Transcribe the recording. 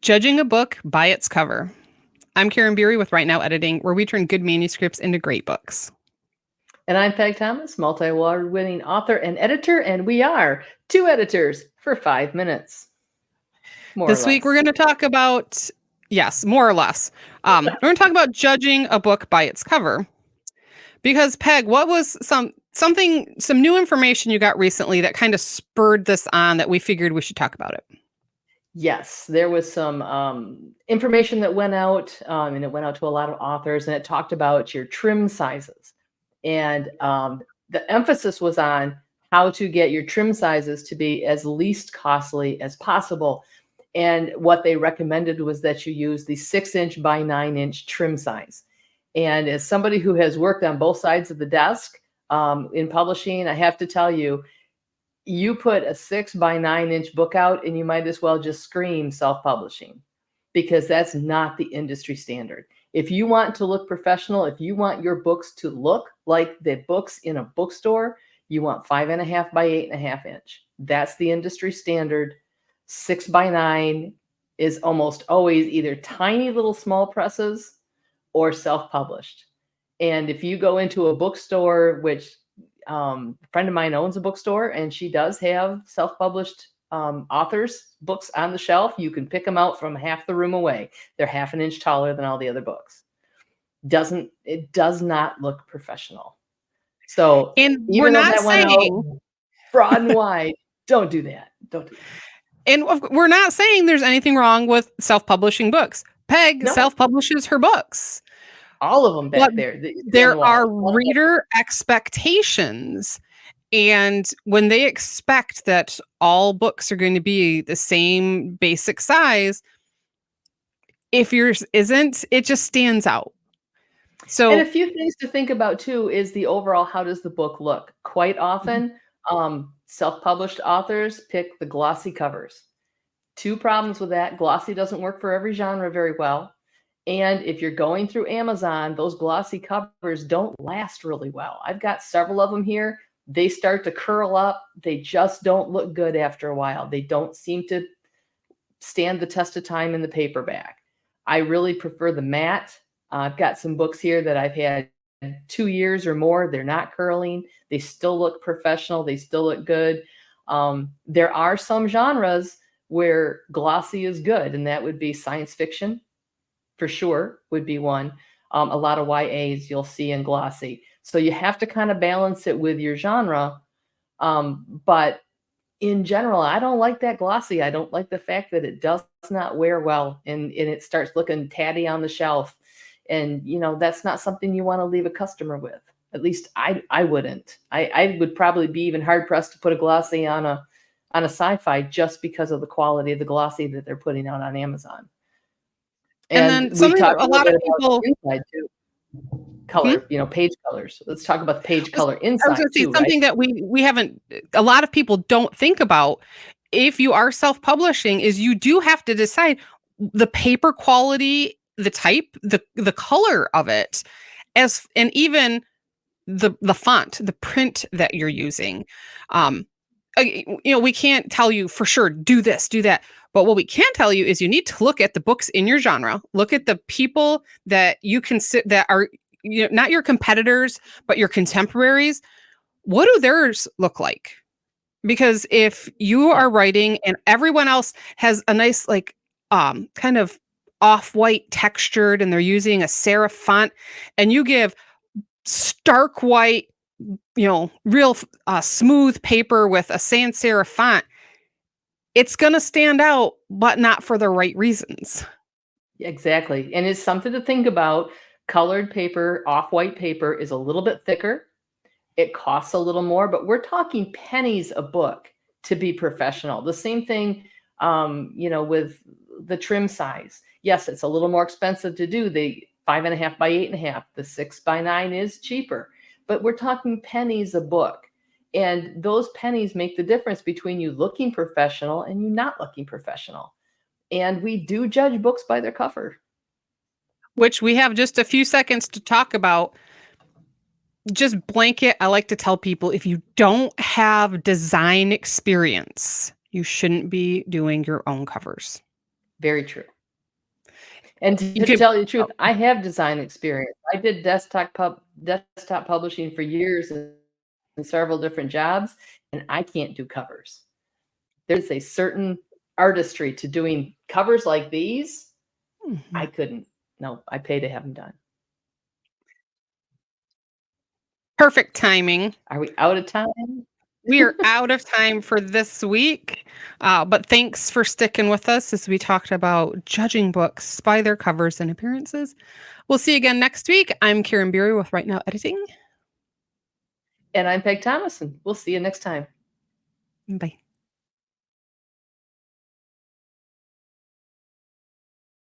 Judging a book by its cover. I'm Karin Beery with Right Now Editing, where we turn good manuscripts into great books. And I'm Peg Thomas, multi-award winning author and editor, and we are two editors for 5 minutes, more or This week, we're less. going to talk about, yes, more or less. We're going to talk about judging a book by its cover. Because Peg, what was some new information you got recently that kind of spurred this on that we figured we should talk about it? Yes, there was some information that went out, and it went out to a lot of authors, and it talked about your trim sizes. And the emphasis was on how to get your trim sizes to be as least costly as possible. And what they recommended was that you use the 6-inch by 9-inch trim size. And as somebody who has worked on both sides of the desk in publishing, I have to tell you, you put a 6 by 9-inch book out and you might as well just scream self-publishing, because that's not the industry standard. If you want to look professional, if you want your books to look like the books in a bookstore, you want 5.5 by 8.5 inch. That's the industry standard. 6 by 9 is almost always either tiny little small presses or self-published. And if you go into a bookstore, which a friend of mine owns a bookstore, and she does have self-published authors' books on the shelf. You can pick them out from half the room away. They're half an inch taller than all the other books. It does not look professional. So And we're even though not that went out saying, broad and wide, don't do that. Don't do that. and we're not saying there's anything wrong with self-publishing books. Peg No, self-publishes her books. all of them But back there. See on there the wall. are reader expectations. And when they expect that all books are going to be the same basic size, if yours isn't, it just stands out. And a So, few things to think about too is the overall, how does the book look? Quite often, self-published authors pick the glossy covers. Two problems with that: glossy doesn't work for every genre very well. And if you're going through Amazon, those glossy covers don't last really well. I've got several of them here. They start to curl up. They just don't look good after a while. They don't seem to stand the test of time in the paperback. I really prefer the matte. I've got some books here that I've had 2 years or more. They're not curling. They still look professional. They still look good. There are some genres where glossy is good, and that would be science fiction, for sure, would be one. A lot of YAs you'll see in glossy. So you have to kind of balance it with your genre. But in general, I don't like that glossy. I don't like the fact that it does not wear well, and it starts looking tatty on the shelf. And that's not something you want to leave a customer with. At least I wouldn't. I would probably be even hard pressed to put a glossy on a sci-fi, just because of the quality of the glossy that they're putting out on Amazon. and And then we something that talked a a little lot of bit about people, the inside too. hmm? Color, page colors. Let's talk about the page Was- color I was inside going to say too, right? something that we haven't, a lot of people don't think about. If you are self-publishing, is you do have to decide the paper quality, the type, the color of it, and even the font, the print that you're using. Um, we can't tell you for sure, do this, do that. But what we can tell you is you need to look at the books in your genre, look at the people that you consider that are, not your competitors, but your contemporaries. What do theirs look like? Because if you Yeah. are writing and everyone else has a nice, like, kind of off-white textured, and they're using a serif font, and you give stark white, real smooth paper with a sans serif font, it's going to stand out, but not for the right reasons. Exactly. And it's something to think about. Colored paper, off-white paper, is a little bit thicker. It costs a little more, but we're talking pennies a book to be professional. The same thing, with the trim size. Yes, it's a little more expensive to do the 5.5 by 8.5. The 6 by 9 is cheaper, but we're talking pennies a book. And those pennies make the difference between you looking professional and you not looking professional. And we do judge books by their cover. Which we have just a few seconds to talk about. Just blanket, I like to tell people, if you don't have design experience, you shouldn't be doing your own covers. Very true. And You to could tell you the truth, I have design experience. I did desktop publishing for years in several different jobs, and I can't do covers. There's a certain artistry to doing covers like these. I Mhm. couldn't. No, I pay to have them done. Perfect timing. Are we out of time? We are out of time for this week, but thanks for sticking with us as we talked about judging books by their covers and appearances. We'll see you again next week. I'm Karin Beery with Right Now Editing. And I'm Peg Thomason. We'll see you next time. Bye.